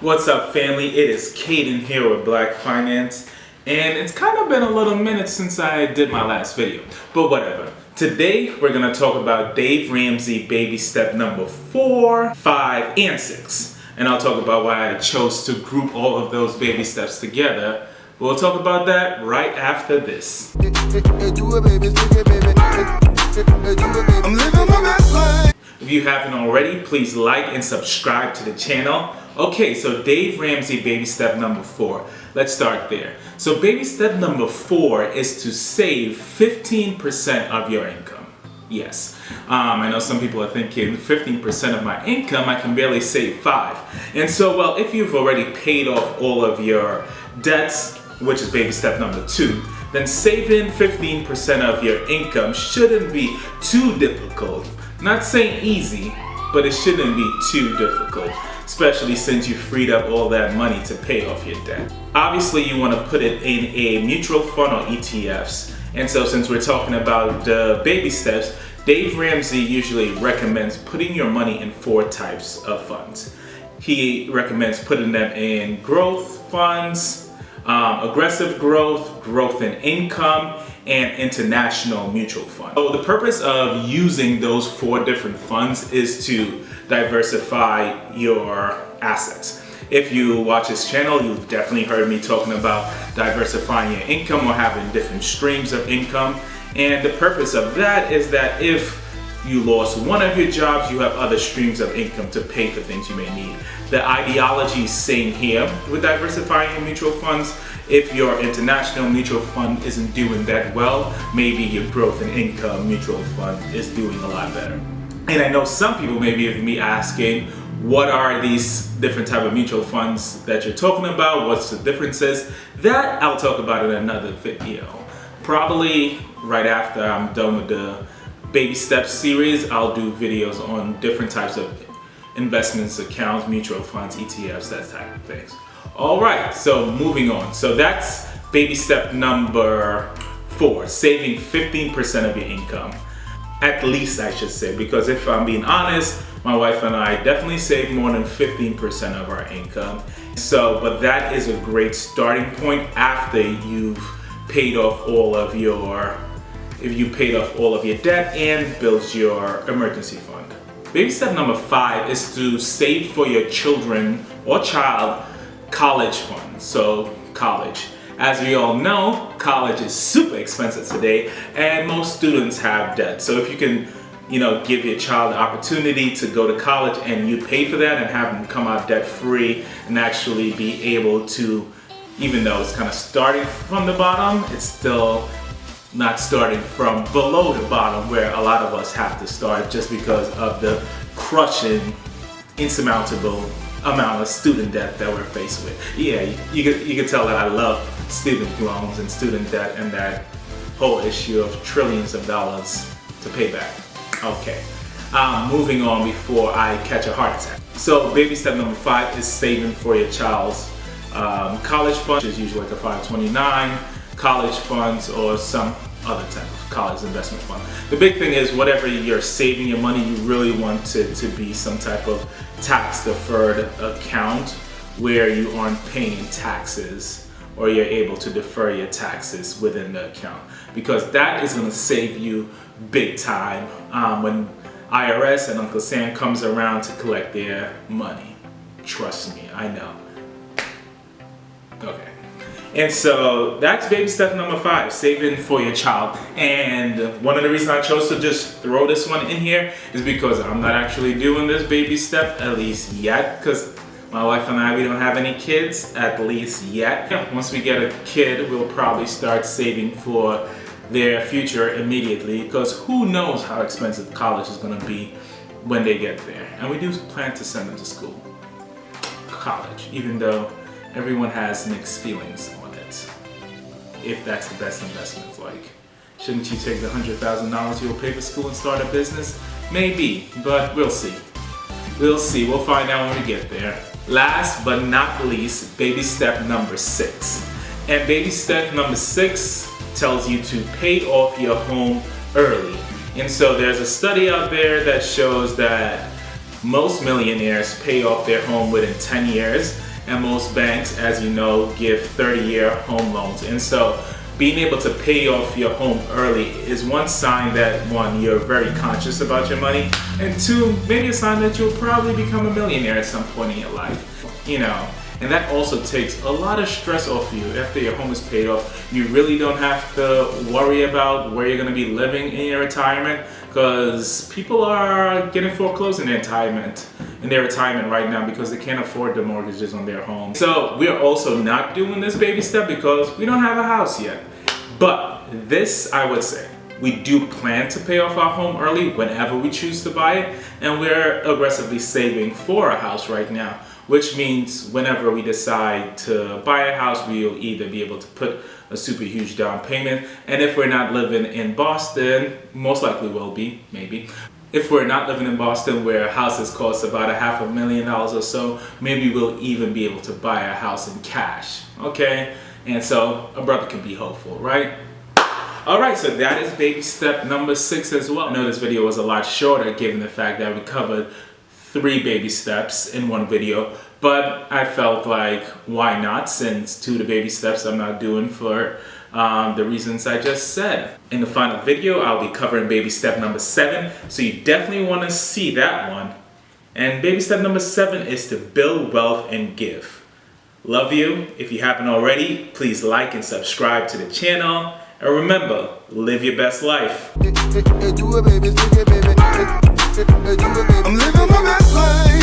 What's up, family? It is Caden here with Black Finance, and it's kind of been a little minute since I did my last video, but whatever. Today we're going to talk about Dave Ramsey Baby Step number 4, 5, and 6. And I'll talk about why I chose to group all of those baby steps together. We'll talk about that right after this. I'm living my best life. If you haven't already, please like and subscribe to the channel. Okay, so Dave Ramsey Baby Step number 4. Let's start there. So baby step number 4 is to save 15% of your income. Yes, I know some people are thinking 15% of my income, I can barely save 5. And so, well, if you've already paid off all of your debts, which is baby step number 2, then saving 15% of your income shouldn't be too difficult. Not saying easy, but it shouldn't be too difficult, especially since you freed up all that money to pay off your debt. Obviously, you want to put it in a mutual fund or ETFs. And so since we're talking about the baby steps, Dave Ramsey usually recommends putting your money in 4 types of funds. He recommends putting them in growth funds, aggressive growth, growth in income, and international mutual fund. So the purpose of using those 4 different funds is to diversify your assets. If you watch this channel, you've definitely heard me talking about diversifying your income or having different streams of income. And the purpose of that is that if you lost one of your jobs, you have other streams of income to pay for things you may need. The ideology is same here with diversifying your mutual funds. If your international mutual fund isn't doing that well, maybe your growth and income mutual fund is doing a lot better. And I know some people may be me asking, what are these different type of mutual funds that you're talking about? What's the differences? That I'll talk about in another video. Probably right after I'm done with the Baby Steps series, I'll do videos on different types of investments, accounts, mutual funds, ETFs, that type of things. All right, so moving on. So that's baby step number 4, saving 15% of your income. At least, I should say, because if I'm being honest, my wife and I definitely save more than 15% of our income. So, but that is a great starting point after you've paid off all of your, if you paid off all of your debt and built your emergency fund. Baby step number 5 is to save for your children or child college fund. So college. As we all know, college is super expensive today and most students have debt. So if you can, give your child the opportunity to go to college and you pay for that and have them come out debt free and actually be able to, even though it's kind of starting from the bottom, it's still not starting from below the bottom where a lot of us have to start just because of the crushing, insurmountable amount of student debt that we're faced with. Yeah, you can tell that I love student loans and student debt and that whole issue of trillions of dollars to pay back. Okay, moving on before I catch a heart attack. So baby step number 5 is saving for your child's college fund, which is usually like a 529, college funds, or some other type of college investment fund. The big thing is whatever you're saving your money, you really want it to be some type of tax deferred account where you aren't paying taxes or you're able to defer your taxes within the account, because that is going to save you big time when IRS and Uncle Sam comes around to collect their money. Trust me, I know. Okay. And so that's baby step number 5, saving for your child. And one of the reasons I chose to just throw this one in here is because I'm not actually doing this baby step, at least yet, because my wife and I, we don't have any kids, at least yet. Once we get a kid, we'll probably start saving for their future immediately, because who knows how expensive college is going to be when they get there. And we do plan to send them to school, college, even though everyone has mixed feelings on it. If that's the best investment, like, shouldn't you take the $100,000 you'll pay for school and start a business? Maybe, but we'll see. We'll see, we'll find out when we get there. Last but not least, baby step number 6. And baby step number 6 tells you to pay off your home early. And so there's a study out there that shows that most millionaires pay off their home within 10 years. and most banks, as you know, give 30-year home loans. And so being able to pay off your home early is one sign that, one, you're very conscious about your money, and two, maybe a sign that you'll probably become a millionaire at some point in your life, you know. And that also takes a lot of stress off you. After your home is paid off, you really don't have to worry about where you're going to be living in your retirement, because people are getting foreclosed in their retirement right now because they can't afford the mortgages on their homes. So we're also not doing this baby step because we don't have a house yet. But this, I would say, we do plan to pay off our home early whenever we choose to buy it, and we're aggressively saving for a house right now, which means whenever we decide to buy a house, we'll either be able to put a super huge down payment, and if we're not living in Boston, most likely will be, maybe. If we're not living in Boston where houses cost about $500,000 or so, maybe we'll even be able to buy a house in cash, okay? And so a brother can be hopeful, right? Alright, so that is baby step number 6 as well. I know this video was a lot shorter given the fact that we covered 3 baby steps in one video, but I felt like, why not, since 2 of the baby steps I'm not doing for the reasons I just said. In the final video, I'll be covering baby step number 7, so you definitely want to see that one. And baby step number 7 is to build wealth and give. Love you. If you haven't already, please like and subscribe to the channel. And remember, live your best life. I'm living my best life.